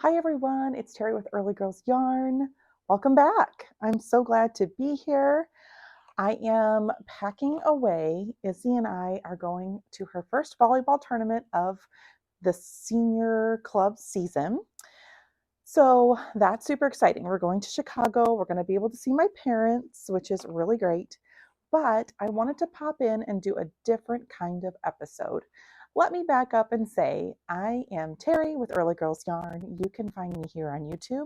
Hi everyone, it's Terry with Earleygirlsyarn. Welcome back. I'm so glad to be here. I am packing away. Izzy and I are going to her first volleyball tournament of the senior club season. So that's super exciting. We're going to Chicago. We're going to be able to see my parents, which is really great. But I wanted to pop in and do a different kind of episode. Let me back up and say I am Terry with Earleygirlsyarn. You can find me here on YouTube,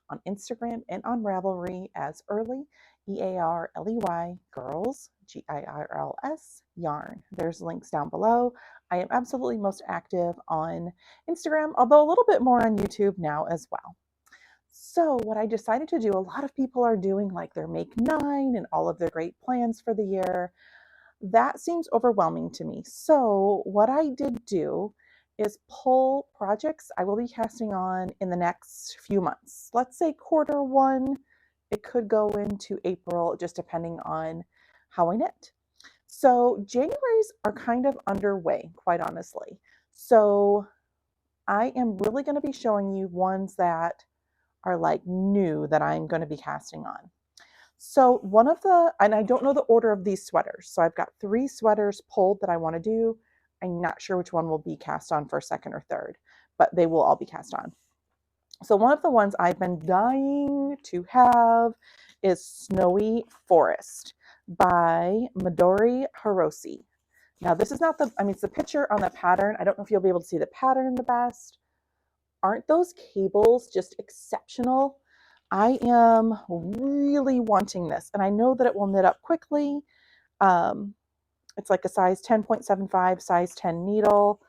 on Instagram, and on Ravelry as Earley, Earley, girls, Girls, yarn. There's links down below. I am absolutely most active on Instagram, although a little bit more on YouTube now as well. So what I decided to do, a lot of people are doing like their Make 9 and all of their great plans for the year. That seems overwhelming to me. So what I did do is pull projects I will be casting on in the next few months. Let's say Q1, it could go into April, just depending on how I knit. So January's are kind of underway, quite honestly. So I am really going to be showing you ones that are like new that I'm going to be casting on. So one of the, and I don't know the order of these sweaters. So I've got 3 sweaters pulled that I want to do. I'm not sure which one will be cast on for second or third, but they will all be cast on. So one of the ones I've been dying to have is Snowy Forest by Midori Hirose. Now this is not the, I mean, it's the picture on the pattern. I don't know if you'll be able to see the pattern the best. Aren't those cables just exceptional? I am really wanting this, and I know that it will knit up quickly. It's like a size 10.75, size 10 needle.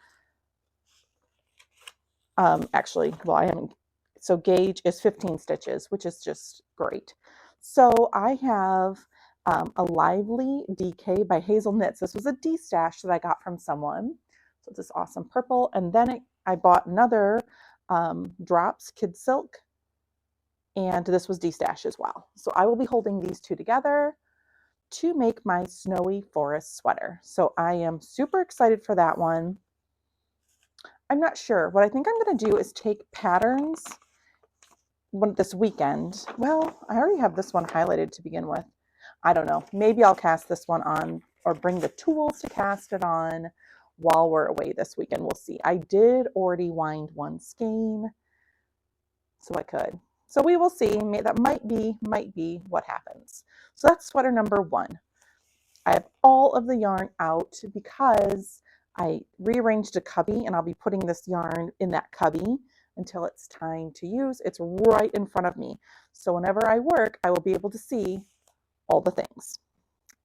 Actually, well, I haven't, so gauge is 15 stitches, which is just great. So I have a Lively DK by Hazel Knits. This was a D-stash that I got from someone. So it's this awesome purple. And then I bought another Drops Kid Silk, and this was D-stash as well. So I will be holding these 2 together to make my Snowy Forest sweater. So I am super excited for that one. I'm not sure. What I think I'm going to do is take patterns this weekend. Well, I already have this one highlighted to begin with. I don't know. Maybe I'll cast this one on or bring the tools to cast it on while we're away this weekend. We'll see. I did already wind one skein, so I could. So we will see. That might be what happens. So that's sweater number 1. I have all of the yarn out because I rearranged a cubby, and I'll be putting this yarn in that cubby until it's time to use. It's right in front of me. So whenever I work, I will be able to see all the things.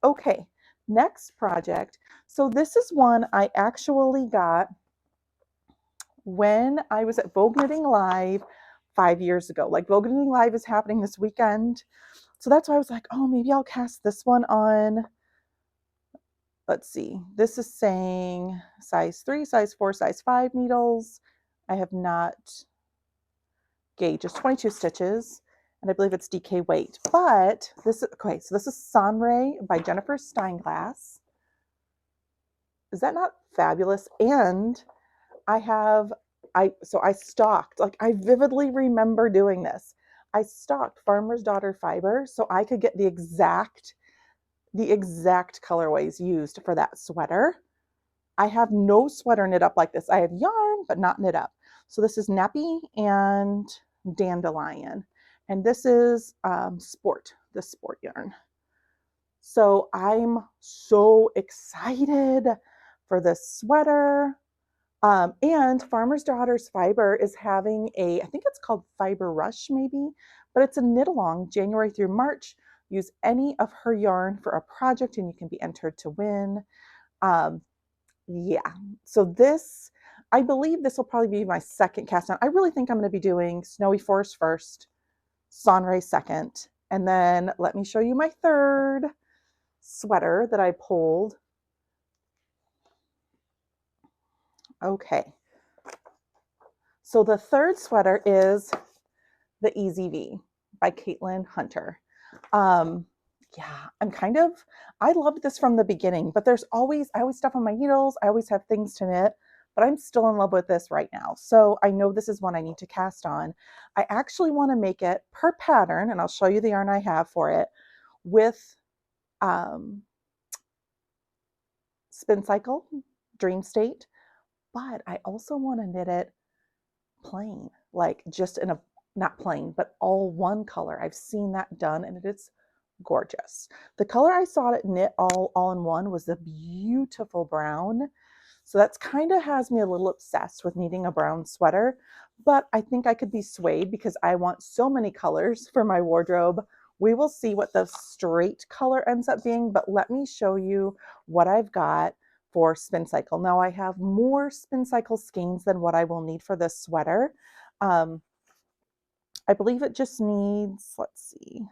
Okay, next project. So this is one I actually got when I was at Vogue Knitting Live 5 years ago. Like Vogue Knitting Live is happening this weekend. So that's why I was like, oh, maybe I'll cast this one on. Let's see. This is saying size 3, size 4, size 5 needles. I have not gauged, just 22 stitches. And I believe it's DK weight. But this is, okay, so this is SonRae by Jennifer Steinglass. Is that not fabulous? And I stocked, like I vividly remember doing this. I stocked Farmer's Daughter fiber so I could get the exact colorways used for that sweater. I have no sweater knit up like this. I have yarn, but not knit up. So this is Nappy and Dandelion. And this is the sport yarn. So I'm so excited for this sweater. And Farmer's Daughter's Fiber is having I think it's called Fiber Rush maybe, but it's a knit along January through March. Use any of her yarn for a project and you can be entered to win. Yeah, so this, I believe this will probably be my second cast on. I really think I'm going to be doing Snowy Forest first, SonRae second, and then let me show you my third sweater that I pulled. Okay, so the third sweater is the Easy V by Caitlin Hunter. Yeah, I loved this from the beginning, but I always stuff on my needles. I always have things to knit, but I'm still in love with this right now. So I know this is one I need to cast on. I actually want to make it per pattern, and I'll show you the yarn I have for it, with Spin Cycle, Dream State, but I also want to knit it plain, like just in a, not plain, but all one color. I've seen that done and it is gorgeous. The color I saw it knit all in one was the beautiful brown. So that's kind of has me a little obsessed with needing a brown sweater, but I think I could be swayed because I want so many colors for my wardrobe. We will see what the straight color ends up being, but let me show you what I've got for Spin Cycle. Now I have more Spin Cycle skeins than what I will need for this sweater. I believe it just needs, let's see,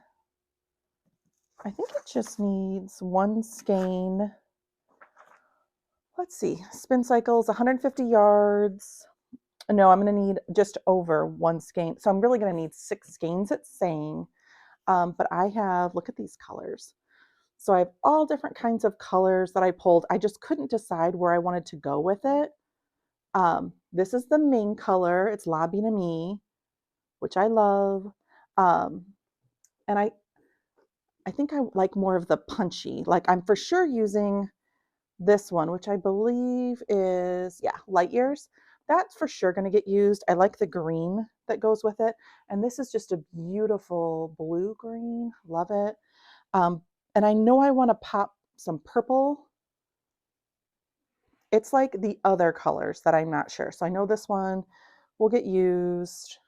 I think it just needs one skein. Let's see, Spin Cycles, 150 yards. No, I'm going to need just over one skein. So I'm really going to need 6 skeins, it's saying. But I have, look at these colors. So I have all different kinds of colors that I pulled. I just couldn't decide where I wanted to go with it. This is the main color. It's La Bien Aimée, which I love. And I think I like more of the punchy. Like I'm for sure using this one, which I believe is, yeah, Light Years. That's for sure going to get used. I like the green that goes with it. And this is just a beautiful blue green. Love it. And I know I want to pop some purple. It's like the other colors that I'm not sure. So I know this one will get used.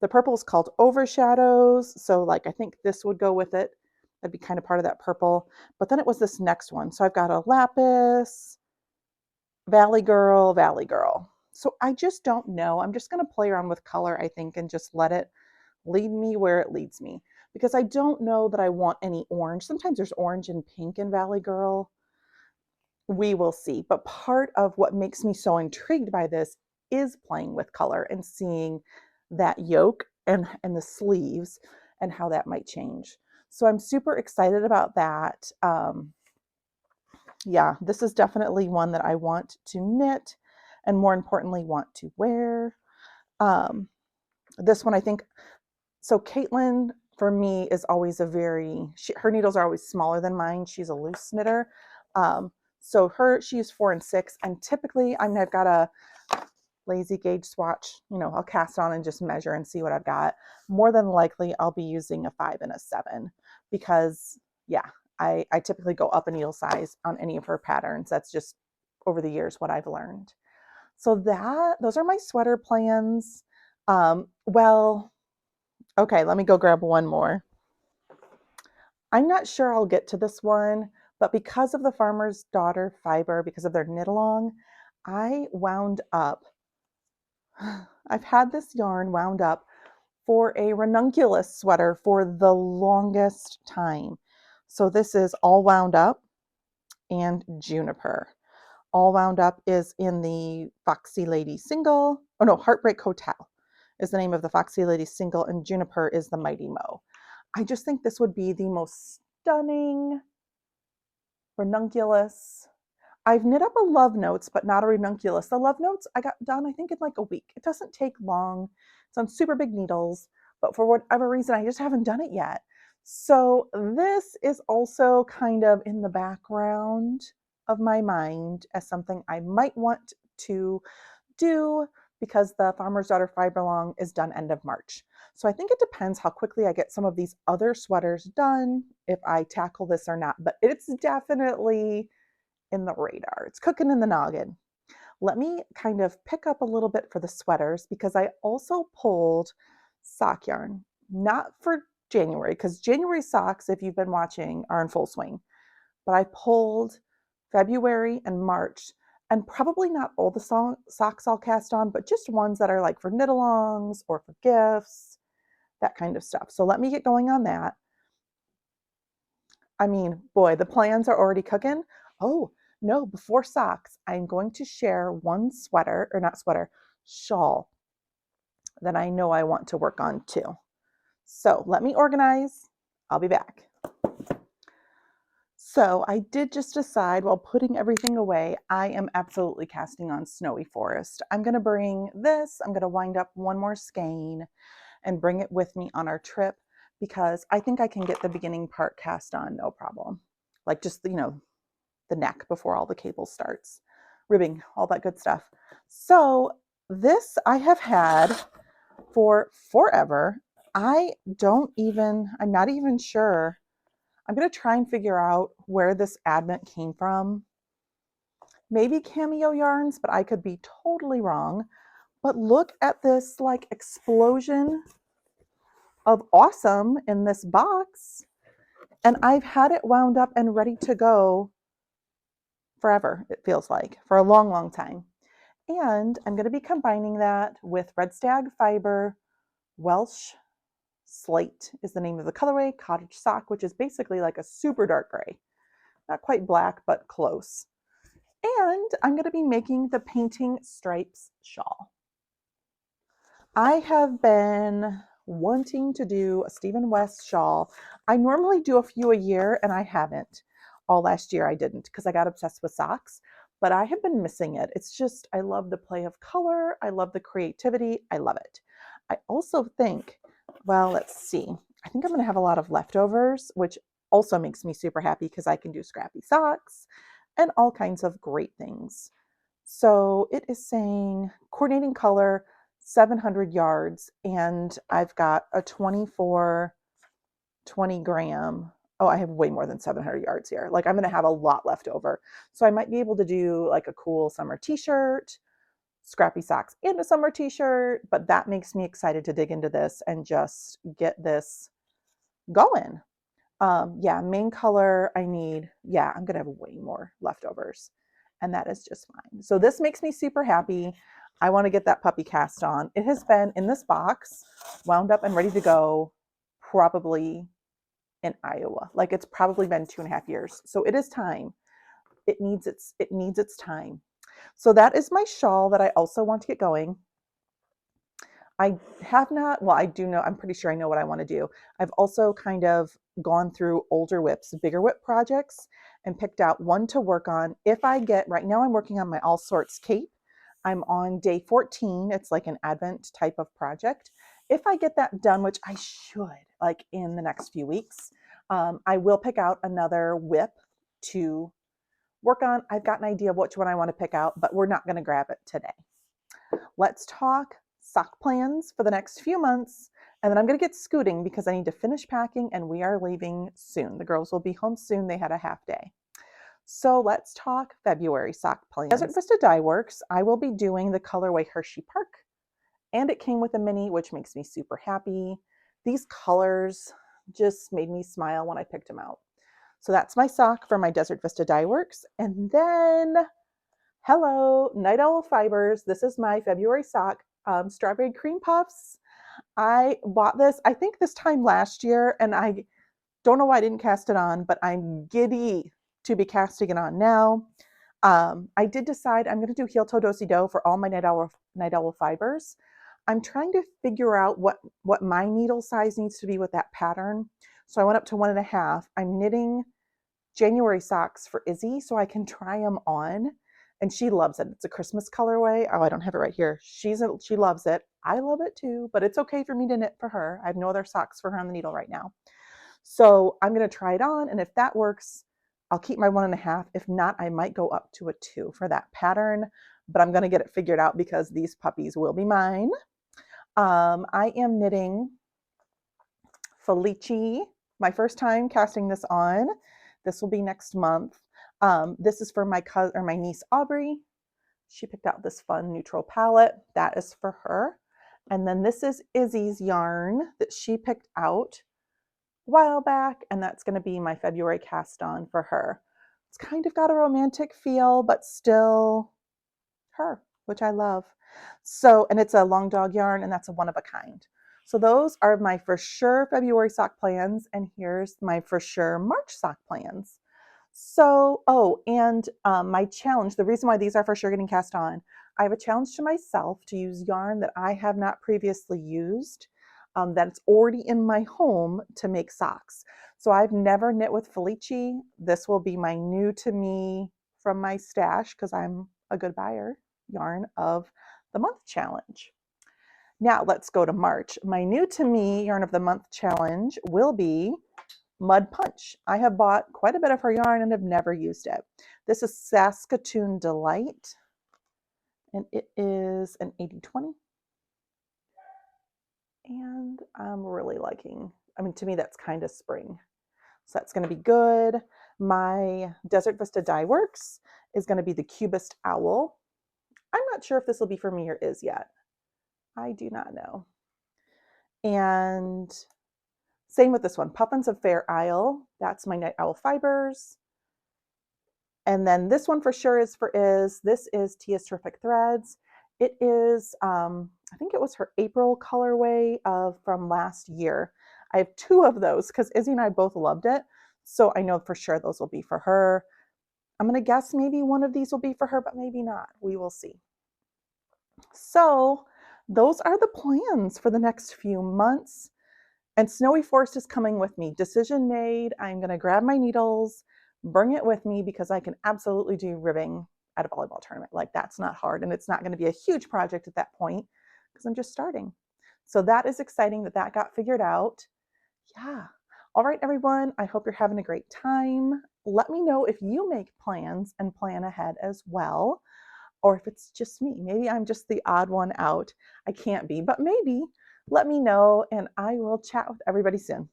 The purple is called Overshadows. So like I think this would go with it. That'd be kind of part of that purple. But then it was this next one. So I've got a Lapis, Valley Girl, Valley Girl. So I just don't know. I'm just going to play around with color, I think, and just let it lead me where it leads me. Because I don't know that I want any orange. Sometimes there's orange and pink in Valley Girl. We will see. But part of what makes me so intrigued by this is playing with color and seeing that yoke and the sleeves and how that might change. So I'm super excited about that. Yeah, this is definitely one that I want to knit and more importantly want to wear. This one I think, so Caitlin for me is always a very, her needles are always smaller than mine. She's a loose knitter. So she's 4 and 6 and typically I've got a lazy gauge swatch, you know, I'll cast on and just measure and see what I've got. More than likely I'll be using a 5 and a 7 because yeah, I typically go up a needle size on any of her patterns. That's just over the years what I've learned. So those are my sweater plans. Well, okay, let me go grab one more. I'm not sure I'll get to this one, but because of the Farmer's Daughter fiber, because of their knit along, I wound up, I've had this yarn wound up for a ranunculus sweater for the longest time. So this is All Wound Up and Juniper. All Wound Up is in the Foxy Lady single. Oh no, Heartbreak Hotel is the name of the Foxy Lady single, and Juniper is the Mighty Mo. I just think this would be the most stunning ranunculus. I've knit up a Love Notes, but not a ranunculus. The Love Notes I got done, I think, in like a week. It doesn't take long. It's on super big needles, but for whatever reason, I just haven't done it yet. So this is also kind of in the background of my mind as something I might want to do because the Farmer's Daughter Fiber Long is done end of March. So I think it depends how quickly I get some of these other sweaters done, if I tackle this or not, but it's definitely in the radar. It's cooking in the noggin. Let me kind of pick up a little bit for the sweaters because I also pulled sock yarn, not for January, because January socks, if you've been watching, are in full swing, but I pulled February and March, and probably not all the socks I'll cast on, but just ones that are like for knit-alongs or for gifts, that kind of stuff. So let me get going on that. I mean, boy, the plans are already cooking. Oh, no, before socks, I'm going to share one sweater, or not sweater, shawl that I know I want to work on too. So let me organize. I'll be back. So I did just decide while putting everything away, I am absolutely casting on Snowy Forest. I'm going to bring this, I'm going to wind up one more skein and bring it with me on our trip because I think I can get the beginning part cast on no problem. Like just, the neck before all the cable starts, ribbing, all that good stuff. So this I have had for forever. I'm not even sure. I'm going to try and figure out where this advent came from. Maybe Cameo Yarns, but I could be totally wrong. But look at this like explosion of awesome in this box. And I've had it wound up and ready to go forever, it feels like, for a long, long time. And I'm going to be combining that with Red Stag Fiber, Welsh Slate is the name of the colorway, Cottage Sock, which is basically like a super dark gray. Not quite black, but close. And I'm going to be making the Painting Stripes shawl. I have been wanting to do a Stephen West shawl. I normally do a few a year, and I haven't. All last year I didn't because I got obsessed with socks, but I have been missing it. It's just, I love the play of color. I love the creativity. I love it. I also think, well, let's see. I think I'm going to have a lot of leftovers, which also makes me super happy because I can do scrappy socks and all kinds of great things. So it is saying coordinating color, 700 yards, and I've got a 20 gram. Oh, I have way more than 700 yards here. Like I'm going to have a lot left over. So I might be able to do like a cool summer t-shirt, scrappy socks, and a summer t-shirt, but that makes me excited to dig into this and just get this going. Yeah, main color I need, I'm going to have way more leftovers, and that is just fine. So this makes me super happy. I want to get that puppy cast on. It has been in this box, wound up and ready to go, probably in Iowa. Like it's probably been 2.5 years. So it is time. It needs its time. So that is my shawl that I also want to get going. I have not, well, I do know, I'm pretty sure I know what I want to do. I've also kind of gone through older whips, bigger whip projects, and picked out one to work on. If I get, right now I'm working on my All Sorts cape. I'm on day 14. It's like an Advent type of project. If I get that done, which I should, like in the next few weeks, I will pick out another whip to work on. I've got an idea of which one I want to pick out, but we're not going to grab it today. Let's talk sock plans for the next few months, and then I'm going to get scooting because I need to finish packing and we are leaving soon. The girls will be home soon. They had a half day. So let's talk February sock plans. Desert Vista Dyeworks, I will be doing the colorway Hershey Park, and it came with a mini, which makes me super happy. These colors just made me smile when I picked them out. So that's my sock for my Desert Vista Dyeworks. And then, hello, Night Owl Fibers. This is my February sock, Strawberry Cream Puffs. I bought this, I think this time last year, and I don't know why I didn't cast it on, but I'm giddy to be casting it on now. I did decide I'm going to do heel toe do-si-do for all my Night Owl Fibers. I'm trying to figure out what my needle size needs to be with that pattern. So I went up to 1.5. I'm knitting January socks for Izzy so I can try them on. And she loves it. It's a Christmas colorway. Oh, I don't have it right here. She loves it. I love it too, but it's okay for me to knit for her. I have no other socks for her on the needle right now. So I'm going to try it on. And if that works, I'll keep my 1.5. If not, I might go up to a 2 for that pattern, but I'm going to get it figured out because these puppies will be mine. I am knitting Felici, my first time casting this on. This will be next month. This is for my cousin or my niece Aubrey. She picked out this fun neutral palette. That is for her. And then this is Izzy's yarn that she picked out a while back, and that's going to be my February cast on for her. It's kind of got a romantic feel, but still her, which I love. So, and it's a long dog yarn, and that's a one of a kind. So those are my for sure February sock plans, and here's my for sure March sock plans. So, and my challenge, the reason why these are for sure getting cast on, I have a challenge to myself to use yarn that I have not previously used. that's already in my home to make socks. So I've never knit with Felici. This will be my new to me from my stash because I'm a good buyer yarn of the month challenge. Now let's go to March. My new to me yarn of the month challenge will be Mud Punch. I have bought quite a bit of her yarn and have never used it. This is Sascatoon Delight, and it is an 80/20. And I'm really liking, I mean, to me, that's kind of spring. So that's going to be good. My Desert Vista Dyeworks is going to be the Cubist Owl. I'm not sure if this will be for me or is yet. I do not know. And same with this one, Pupppins of Fair Isle. That's my Night Owl Fibers. And then this one for sure is this is Tia's Terrfifc Threads. It is, I think it was her April colorway from last year. I have 2 of those because Izzy and I both loved it. So I know for sure those will be for her. I'm going to guess maybe one of these will be for her, but maybe not. We will see. So those are the plans for the next few months. And Snowy Forest is coming with me. Decision made. I'm going to grab my needles, bring it with me because I can absolutely do ribbing at a volleyball tournament. Like, that's not hard, and it's not going to be a huge project at that point because I'm just starting. So that is exciting that got figured out. Yeah. All right, everyone. I hope you're having a great time. Let me know if you make plans and plan ahead as well, or if it's just me. Maybe I'm just the odd one out. I can't be, but maybe. Let me know, and I will chat with everybody soon.